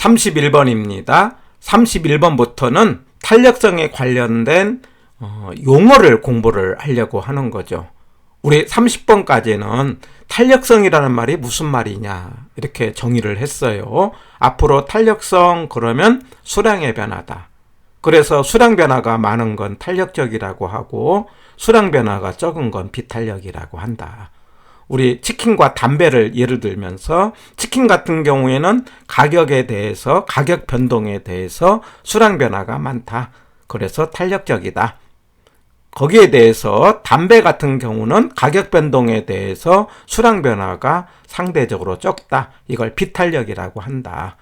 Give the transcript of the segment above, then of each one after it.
31번입니다. 31번부터는 탄력성에 관련된 용어를 공부를 하려고 하는 거죠. 우리 30번까지는 탄력성이라는 말이 무슨 말이냐 이렇게 정의를 했어요. 앞으로 탄력성 그러면 수량의 변화다. 그래서 수량 변화가 많은 건 탄력적이라고 하고 수량 변화가 적은 건 비탄력이라고 한다. 우리 치킨과 담배를 예를 들면서 치킨 같은 경우에는 가격에 대해서 가격 변동에 대해서 수량 변화가 많다. 그래서 탄력적이다. 거기에 대해서 담배 같은 경우는 가격 변동에 대해서 수량 변화가 상대적으로 적다. 이걸 비탄력이라고 한다.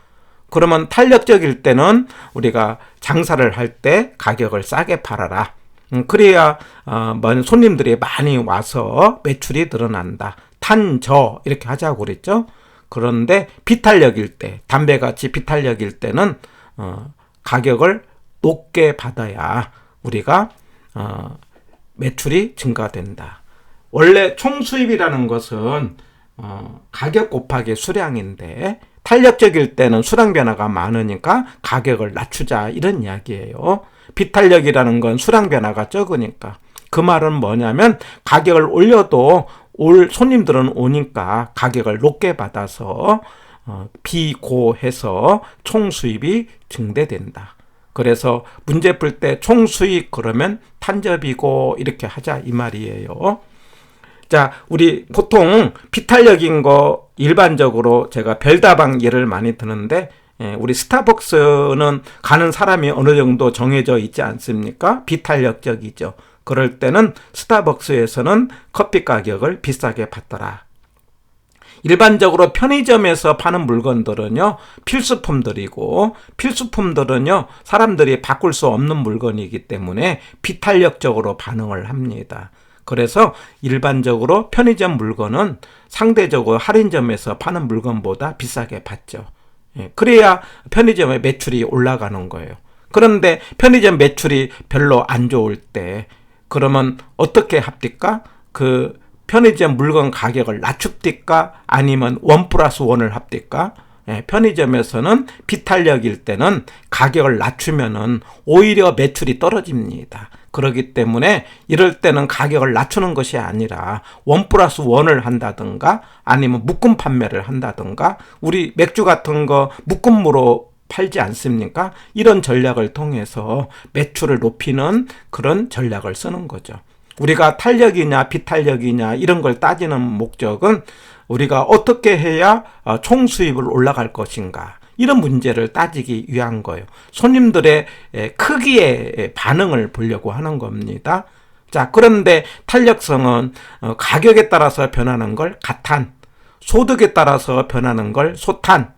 그러면 탄력적일 때는 우리가 장사를 할 때 가격을 싸게 팔아라. 그래야 손님들이 많이 와서 매출이 늘어난다. 탄저 이렇게 하자고 그랬죠. 그런데 비탄력일 때, 담배같이 비탄력일 때는 가격을 높게 받아야 우리가 매출이 증가된다. 원래 총수입이라는 것은 가격 곱하기 수량인데 탄력적일 때는 수량 변화가 많으니까 가격을 낮추자 이런 이야기예요. 비탄력이라는 건 수량 변화가 적으니까. 그 말은 뭐냐면 가격을 올려도 올 손님들은 오니까 가격을 높게 받아서 비고해서 총수입이 증대된다. 그래서 문제 풀 때 총수익 그러면 탄저비고 이렇게 하자 이 말이에요. 자, 우리 보통 비탄력인 거 일반적으로 제가 별다방 예를 많이 드는데 우리 스타벅스는 가는 사람이 어느 정도 정해져 있지 않습니까? 비탄력적이죠. 그럴 때는 스타벅스에서는 커피 가격을 비싸게 받더라. 일반적으로 편의점에서 파는 물건들은요, 필수품들이고, 필수품들은요, 사람들이 바꿀 수 없는 물건이기 때문에 비탄력적으로 반응을 합니다. 그래서 일반적으로 편의점 물건은 상대적으로 할인점에서 파는 물건보다 비싸게 받죠. 그래야 편의점의 매출이 올라가는 거예요. 그런데 편의점 매출이 별로 안 좋을 때, 그러면 어떻게 합니까? 그 편의점 물건 가격을 낮춥니까? 아니면 1+1을 합니까? 편의점에서는 비탄력일 때는 가격을 낮추면은 오히려 매출이 떨어집니다. 그렇기 때문에 이럴 때는 가격을 낮추는 것이 아니라 1+1을 한다든가 아니면 묶음 판매를 한다든가 우리 맥주 같은 거 묶음으로 팔지 않습니까? 이런 전략을 통해서 매출을 높이는 그런 전략을 쓰는 거죠. 우리가 탄력이냐 비탄력이냐 이런 걸 따지는 목적은 우리가 어떻게 해야 총수입을 올라갈 것인가 이런 문제를 따지기 위한 거예요. 손님들의 크기의 반응을 보려고 하는 겁니다. 자, 그런데 탄력성은 가격에 따라서 변하는 걸 가탄, 소득에 따라서 변하는 걸 소탄,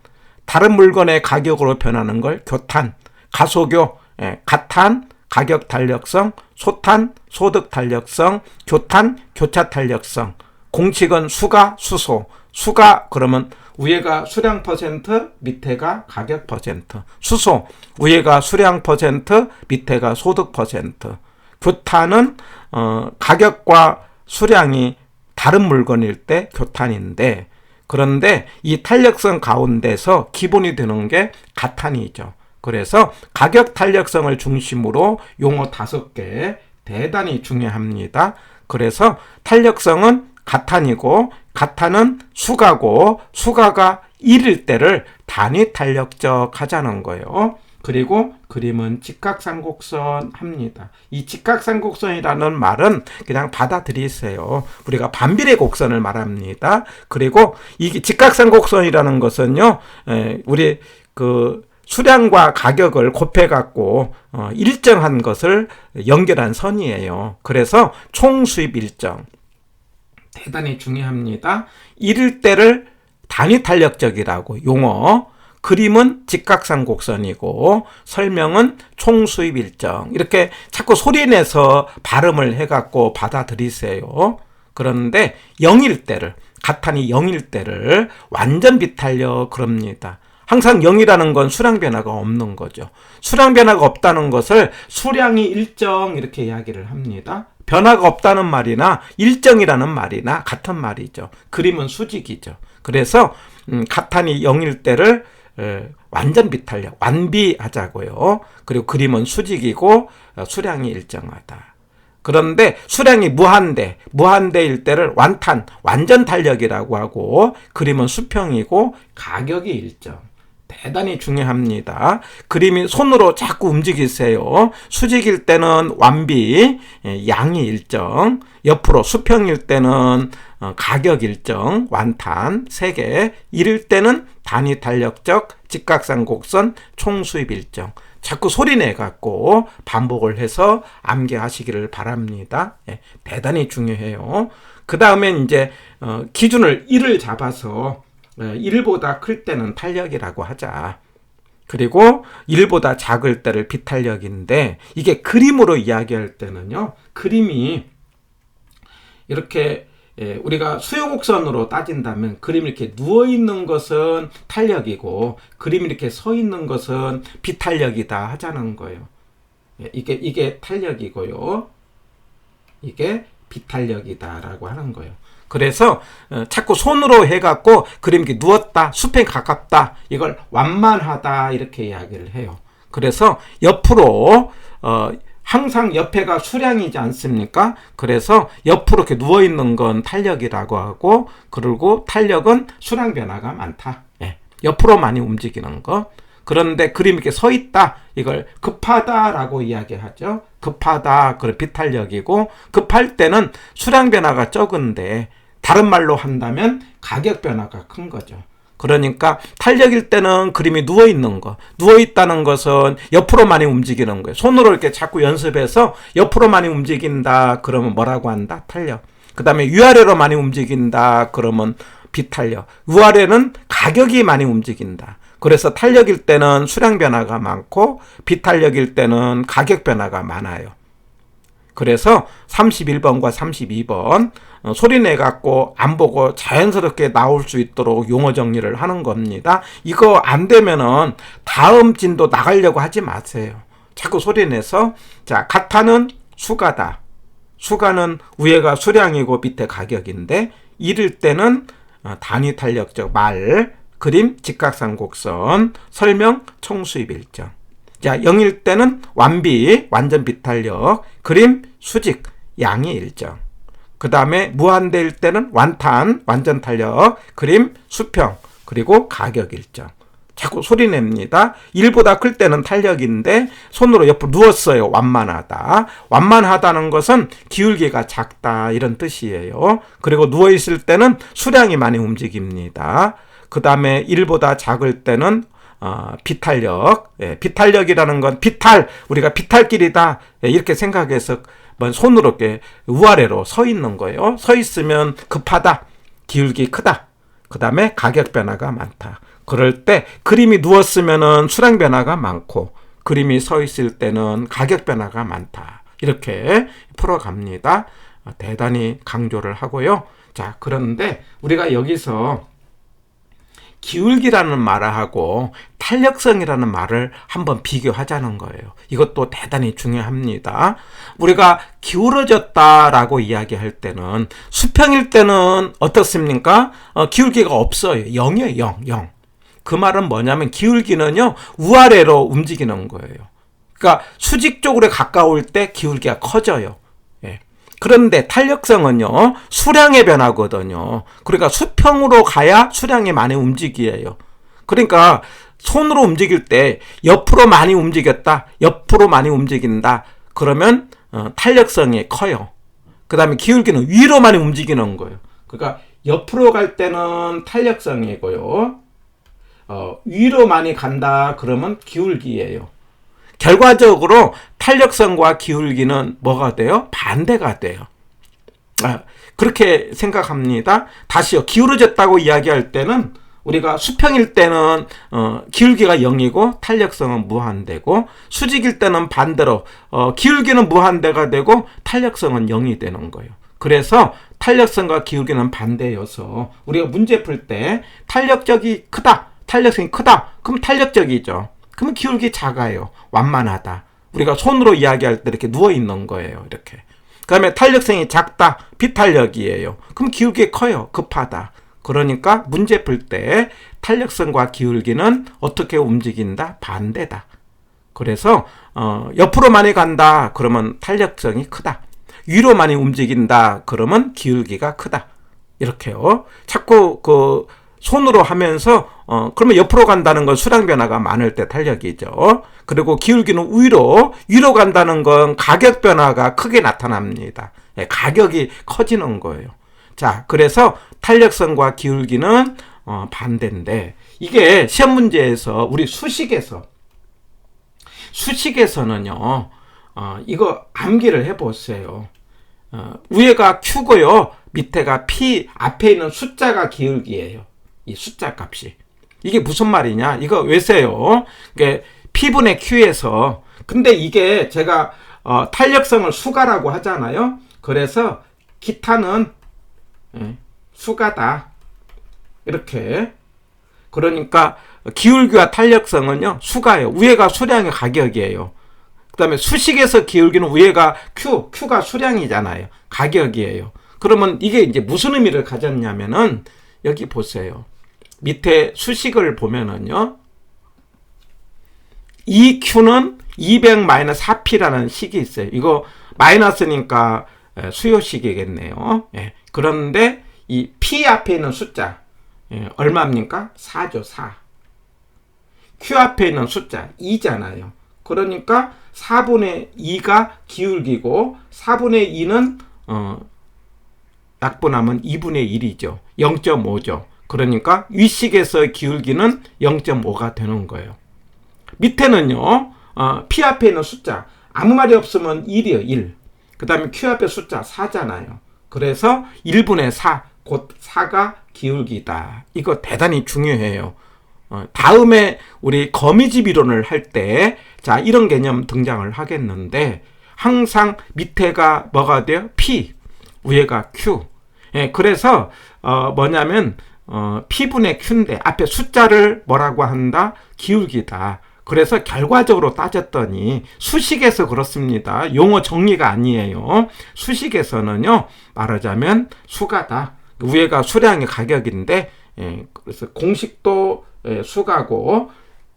다른 물건의 가격으로 변하는 걸 교탄, 가소교, 가탄, 가격 탄력성, 소탄, 소득 탄력성, 교탄, 교차 탄력성. 공식은 수가, 수소. 수가 그러면 위에가 수량 퍼센트, 밑에가 가격 퍼센트. 수소, 위에가 수량 퍼센트, 밑에가 소득 퍼센트. 교탄은 가격과 수량이 다른 물건일 때 교탄인데, 그런데 이 탄력성 가운데서 기본이 되는 게 가탄이죠. 그래서 가격 탄력성을 중심으로 용어 5개 대단히 중요합니다. 그래서 탄력성은 가탄이고 가탄은 수가고 수가가 1일 때를 단위 탄력적 하자는 거예요. 그리고 그림은 직각삼곡선 합니다. 이 직각삼곡선이라는 말은 그냥 받아들이세요. 우리가 반비례 곡선을 말합니다. 그리고 이 직각삼곡선이라는 것은요, 우리 수량과 가격을 곱해갖고 일정한 것을 연결한 선이에요. 그래서 총수입 일정 대단히 중요합니다. 1일 때를 단위 탄력적이라고 용어, 그림은 직각삼곡선이고 설명은 총수입 일정 이렇게 자꾸 소리내서 발음을 해갖고 받아들이세요. 그런데 0일 때를 가탄이 0일 때를 완전 비탄력 그럽니다. 항상 0이라는 건 수량 변화가 없는 거죠. 수량 변화가 없다는 것을 수량이 일정 이렇게 이야기를 합니다. 변화가 없다는 말이나 일정이라는 말이나 같은 말이죠. 그림은 수직이죠. 그래서 가탄이 0일 때를 완전 비탄력, 완비하자고요. 그리고 그림은 수직이고 수량이 일정하다. 그런데 수량이 무한대일 때를 완탄, 완전 탄력이라고 하고, 그림은 수평이고 가격이 일정. 대단히 중요합니다. 그림이 손으로 자꾸 움직이세요. 수직일 때는 완비, 양이 일정. 옆으로 수평일 때는 가격 일정, 완탄, 3개. 이럴 때는 단위 탄력적, 직각상 곡선, 총수입 일정. 자꾸 소리내갖고 반복을 해서 암기하시기를 바랍니다. 대단히 중요해요. 그 다음에 이제 기준을 1을 잡아서 1보다 클 때는 탄력이라고 하자. 그리고 1보다 작을 때를 비탄력인데, 이게 그림으로 이야기할 때는요, 그림이 이렇게 우리가 수요곡선으로 따진다면 그림이 이렇게 누워있는 것은 탄력이고 그림이 이렇게 서있는 것은 비탄력이다 하자는 거예요. 이게 탄력이고요, 이게 비탄력이다 라고 하는 거예요. 그래서 자꾸 손으로 해갖고 그림 이렇게 누웠다, 숲에 가깝다, 이걸 완만하다 이렇게 이야기를 해요. 그래서 옆으로 항상 옆에가 수량이지 않습니까? 그래서 옆으로 이렇게 누워있는 건 탄력이라고 하고, 그리고 탄력은 수량 변화가 많다. 옆으로 많이 움직이는 거. 그런데 그림이 이렇게 서 있다, 이걸 급하다라고 이야기하죠. 급하다, 그래 비탄력이고, 급할 때는 수량 변화가 적은데, 다른 말로 한다면 가격 변화가 큰 거죠. 그러니까 탄력일 때는 그림이 누워있는 거, 누워있다는 것은 옆으로 많이 움직이는 거예요. 손으로 이렇게 자꾸 연습해서 옆으로 많이 움직인다 그러면 뭐라고 한다? 탄력. 그 다음에 위아래로 많이 움직인다 그러면 비탄력. 위아래는 가격이 많이 움직인다. 그래서 탄력일 때는 수량 변화가 많고 비탄력일 때는 가격 변화가 많아요. 그래서 31번과 32번 소리내갖고 안 보고 자연스럽게 나올 수 있도록 용어 정리를 하는 겁니다. 이거 안 되면은 다음 진도 나가려고 하지 마세요. 자꾸 소리내서, 자, 가타는 수가다. 수가는 위에가 수량이고 밑에 가격인데, 이럴 때는 단위 탄력적 말, 그림, 직각상 곡선, 설명, 총수입 일정. 자, 0일 때는 완비, 완전 비탄력, 그림, 수직, 양이 일정. 그 다음에 무한대일 때는 완탄, 완전 탄력, 그림, 수평, 그리고 가격 일정. 자꾸 소리 냅니다. 1보다 클 때는 탄력인데 손으로 옆으로 누웠어요. 완만하다. 완만하다는 것은 기울기가 작다 이런 뜻이에요. 그리고 누워있을 때는 수량이 많이 움직입니다. 그 다음에 1보다 작을 때는 비탄력. 비탄력이라는 건 우리가 비탈길이다 이렇게 생각해서 손으로 이렇게 우아래로 서 있는 거예요. 서 있으면 급하다, 기울기 크다. 그 다음에 가격 변화가 많다. 그럴 때 그림이 누웠으면은 수량 변화가 많고, 그림이 서 있을 때는 가격 변화가 많다. 이렇게 풀어갑니다. 대단히 강조를 하고요. 자, 그런데 우리가 여기서 기울기라는 말을 하고 탄력성이라는 말을 한번 비교하자는 거예요. 이것도 대단히 중요합니다. 우리가 기울어졌다라고 이야기할 때는, 수평일 때는 어떻습니까? 기울기가 없어요. 0이에요. 0. 그 말은 뭐냐면 기울기는요, 우아래로 움직이는 거예요. 그러니까 수직 쪽으로 가까울 때 기울기가 커져요. 그런데 탄력성은요, 수량의 변화거든요. 그러니까 수평으로 가야 수량이 많이 움직여요. 그러니까 손으로 움직일 때 옆으로 많이 움직였다, 옆으로 많이 움직인다 그러면 탄력성이 커요. 그 다음에 기울기는 위로 많이 움직이는 거예요. 그러니까 옆으로 갈 때는 탄력성이고요, 위로 많이 간다 그러면 기울기예요. 결과적으로 탄력성과 기울기는 뭐가 돼요? 반대가 돼요. 그렇게 생각합니다. 다시요. 기울어졌다고 이야기할 때는 우리가 수평일 때는 기울기가 0이고 탄력성은 무한대고, 수직일 때는 반대로 기울기는 무한대가 되고 탄력성은 0이 되는 거예요. 그래서 탄력성과 기울기는 반대여서 우리가 문제 풀 때 탄력성이 크다, 그럼 탄력적이죠. 그러면 기울기 작아요. 완만하다. 우리가 손으로 이야기할 때 이렇게 누워있는 거예요. 이렇게. 그 다음에 탄력성이 작다. 비탄력이에요. 그럼 기울기 커요. 급하다. 그러니까 문제 풀 때 탄력성과 기울기는 어떻게 움직인다? 반대다. 그래서 옆으로 많이 간다. 그러면 탄력성이 크다. 위로 많이 움직인다. 그러면 기울기가 크다. 이렇게요. 자꾸 그 손으로 하면서 그러면 옆으로 간다는 건 수량 변화가 많을 때 탄력이죠. 그리고 기울기는 위로 간다는 건 가격 변화가 크게 나타납니다. 예, 가격이 커지는 거예요. 자, 그래서 탄력성과 기울기는 반대인데, 이게 시험 문제에서 우리 수식에서는요, 이거 암기를 해보세요. 위에가 Q고요, 밑에가 P, 앞에 있는 숫자가 기울기예요. 이 숫자 값이. 이게 무슨 말이냐? 이거 외세요. 이게 P분의 Q에서, 근데 이게 제가 탄력성을 수가라고 하잖아요. 그래서 기타는 수가다. 이렇게. 그러니까 기울기와 탄력성은요, 수가예요. 위에가 수량의 가격이에요. 그 다음에 수식에서 기울기는 위에가 Q가 수량이잖아요. 가격이에요. 그러면 이게 이제 무슨 의미를 가졌냐면은, 여기 보세요. 밑에 수식을 보면은요, 이 Q는 200-4P라는 식이 있어요. 이거 마이너스니까 수요식이겠네요. 예. 그런데 이 P 앞에 있는 숫자, 얼마입니까? 4죠, 4. Q 앞에 있는 숫자 2잖아요. 그러니까 4분의 2가 기울기고 4분의 2는 약분하면 2분의 1이죠. 0.5죠. 그러니까 위식에서 기울기는 0.5가 되는 거예요. 밑에는요, P 앞에 있는 숫자 아무 말이 없으면 1이에요. 1. 그 다음에 Q 앞에 숫자 4잖아요. 그래서 1분의 4, 곧 4가 기울기다. 이거 대단히 중요해요. 다음에 우리 거미집 이론을 할 때, 자, 이런 개념 등장을 하겠는데, 항상 밑에가 뭐가 돼요? P, 위에가 Q. 예, 그래서 뭐냐면 P분의 Q인데 앞에 숫자를 뭐라고 한다? 기울기다. 그래서 결과적으로 따졌더니 수식에서 그렇습니다. 용어 정리가 아니에요. 수식에서는요, 말하자면 수가다. 위에가 수량의 가격인데, 그래서 공식도 수가고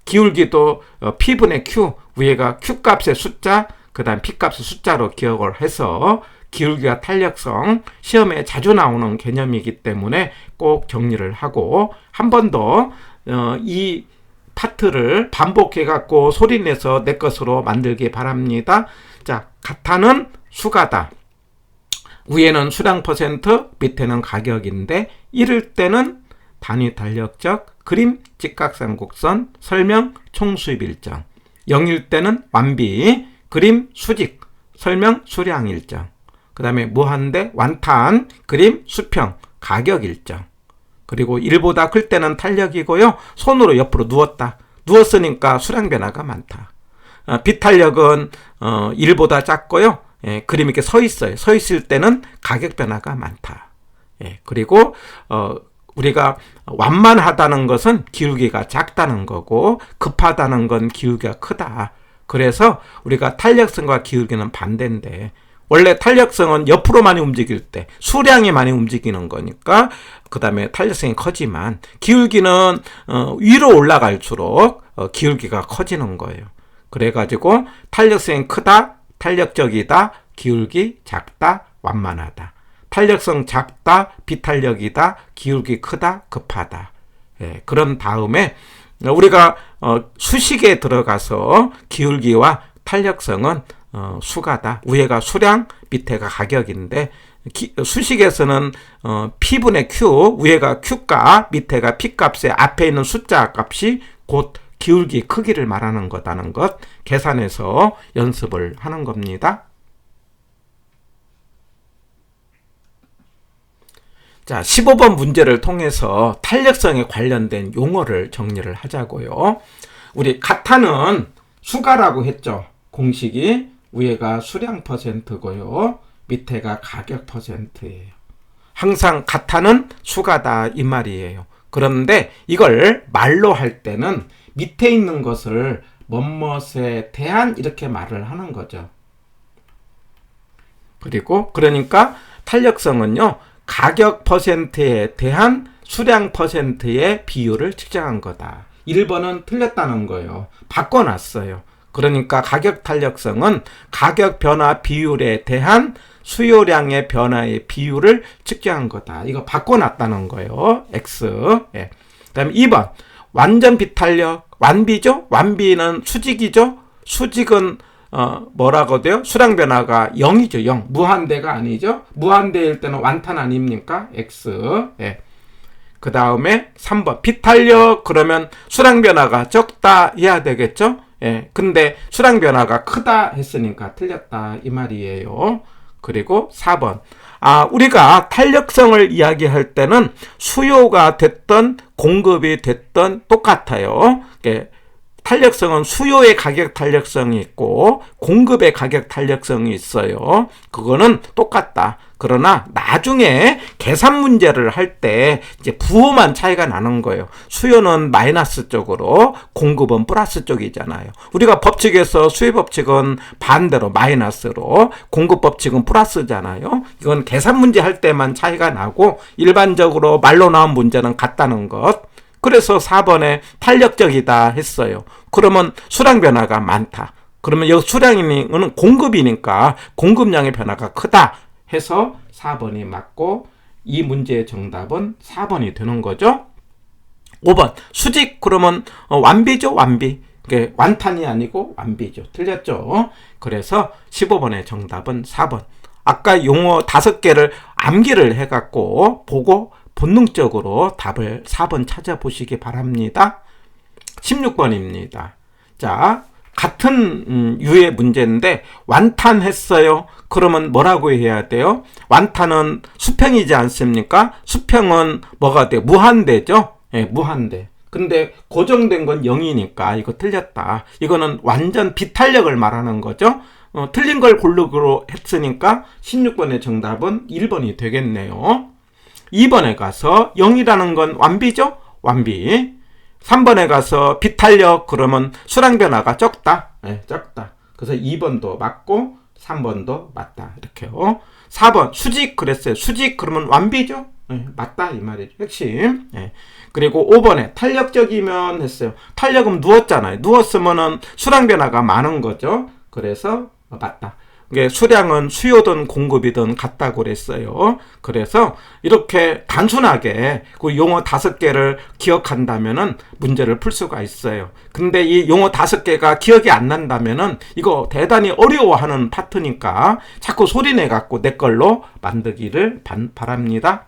기울기도 P분의 Q, 위에가 Q값의 숫자, 그 다음 P값의 숫자로 기억을 해서 기울기와 탄력성 시험에 자주 나오는 개념이기 때문에 꼭 정리를 하고, 한 번 더 이 파트를 반복해 갖고 소리내서 내 것으로 만들기 바랍니다. 자, 가타는 수가다. 위에는 수량 퍼센트, 밑에는 가격인데, 이럴 때는 단위 탄력적, 그림, 직각삼 곡선, 설명, 총수입 일정. 0일 때는 완비, 그림, 수직, 설명, 수량 일정. 그 다음에 무한대, 완탄, 그림, 수평, 가격 일정. 그리고 1보다 클 때는 탄력이고요. 손으로 옆으로 누웠으니까 수량 변화가 많다. 비탄력은 1보다 작고요. 예, 그림 이렇게 서 있어요. 서 있을 때는 가격 변화가 많다. 예, 그리고 우리가 완만하다는 것은 기울기가 작다는 거고, 급하다는 건 기울기가 크다. 그래서 우리가 탄력성과 기울기는 반대인데, 원래 탄력성은 옆으로 많이 움직일 때 수량이 많이 움직이는 거니까 그 다음에 탄력성이 커지만, 기울기는 위로 올라갈수록 기울기가 커지는 거예요. 그래가지고 탄력성이 크다, 탄력적이다, 기울기 작다, 완만하다. 탄력성 작다, 비탄력이다, 기울기 크다, 급하다. 예, 그런 다음에 우리가 수식에 들어가서 기울기와 탄력성은 수가다. 위에가 수량, 밑에가 가격인데, 수식에서는 P분의 Q, 위에가 Q값, 밑에가 P값의 앞에 있는 숫자 값이 곧 기울기 크기를 말하는 거다는 것 계산해서 연습을 하는 겁니다. 자, 15번 문제를 통해서 탄력성에 관련된 용어를 정리를 하자고요. 우리 가타는 수가라고 했죠. 공식이 위에가 수량 퍼센트고요. 밑에가 가격 퍼센트예요. 항상 가타는 수가다 이 말이에요. 그런데 이걸 말로 할 때는 밑에 있는 것을 뭐뭇에 대한 이렇게 말을 하는 거죠. 그리고 그러니까 탄력성은요, 가격 퍼센트에 대한 수량 퍼센트의 비율을 측정한 거다. 1번은 틀렸다는 거예요. 바꿔놨어요. 그러니까 가격 탄력성은 가격 변화 비율에 대한 수요량의 변화의 비율을 측정한 거다. 이거 바꿔놨다는 거예요. X. 예. 그다음에 2번. 완전 비탄력. 완비죠? 완비는 수직이죠? 수직은 뭐라고 돼요? 수량 변화가 0이죠. 0. 무한대가 아니죠. 무한대일 때는 완탄 아닙니까? X. 예. 그 다음에 3번. 비탄력 그러면 수량 변화가 적다 해야 되겠죠? 예. 근데 수량 변화가 크다 했으니까 틀렸다 이 말이에요. 그리고 4번. 우리가 탄력성을 이야기할 때는 수요가 됐던 공급이 됐던 똑같아요. 탄력성은 수요의 가격 탄력성이 있고 공급의 가격 탄력성이 있어요. 그거는 똑같다. 그러나 나중에 계산 문제를 할 때 이제 부호만 차이가 나는 거예요. 수요는 마이너스 쪽으로, 공급은 플러스 쪽이잖아요. 우리가 법칙에서 수요 법칙은 반대로 마이너스로, 공급 법칙은 플러스잖아요. 이건 계산 문제 할 때만 차이가 나고 일반적으로 말로 나온 문제는 같다는 것. 그래서 4번에 탄력적이다 했어요. 그러면 수량 변화가 많다. 그러면 여기 수량이 공급이니까 공급량의 변화가 크다 해서 4번이 맞고 이 문제의 정답은 4번이 되는 거죠. 5번 수직 그러면 완비죠. 완비. 완탄이 아니고 완비죠. 틀렸죠. 그래서 15번의 정답은 4번. 아까 용어 5개를 암기를 해갖고 보고 본능적으로 답을 4번 찾아보시기 바랍니다. 16번입니다. 자, 같은 유의 문제인데 완탄했어요. 그러면 뭐라고 해야 돼요? 완탄은 수평이지 않습니까? 수평은 뭐가 돼요? 무한대죠? 예, 무한대. 근데 고정된 건 0이니까 이거 틀렸다. 이거는 완전 비탄력을 말하는 거죠. 틀린 걸 고르기로 했으니까 16번의 정답은 1번이 되겠네요. 2번에 가서 0이라는 건 완비죠? 완비. 3번에 가서 비탄력 그러면 수량 변화가 적다. 네, 적다. 그래서 2번도 맞고 3번도 맞다. 이렇게요. 4번 수직 그랬어요. 수직 그러면 완비죠? 네, 맞다 이 말이죠. 핵심. 네. 그리고 5번에 탄력적이면 했어요. 탄력은 누웠잖아요. 누웠으면은 수량 변화가 많은 거죠. 그래서 맞다. 수량은 수요든 공급이든 같다고 그랬어요. 그래서 이렇게 단순하게 그 용어 5개를 기억한다면은 문제를 풀 수가 있어요. 근데 이 용어 5개가 기억이 안 난다면은 이거 대단히 어려워하는 파트니까 자꾸 소리내 갖고 내 걸로 만들기를 바랍니다.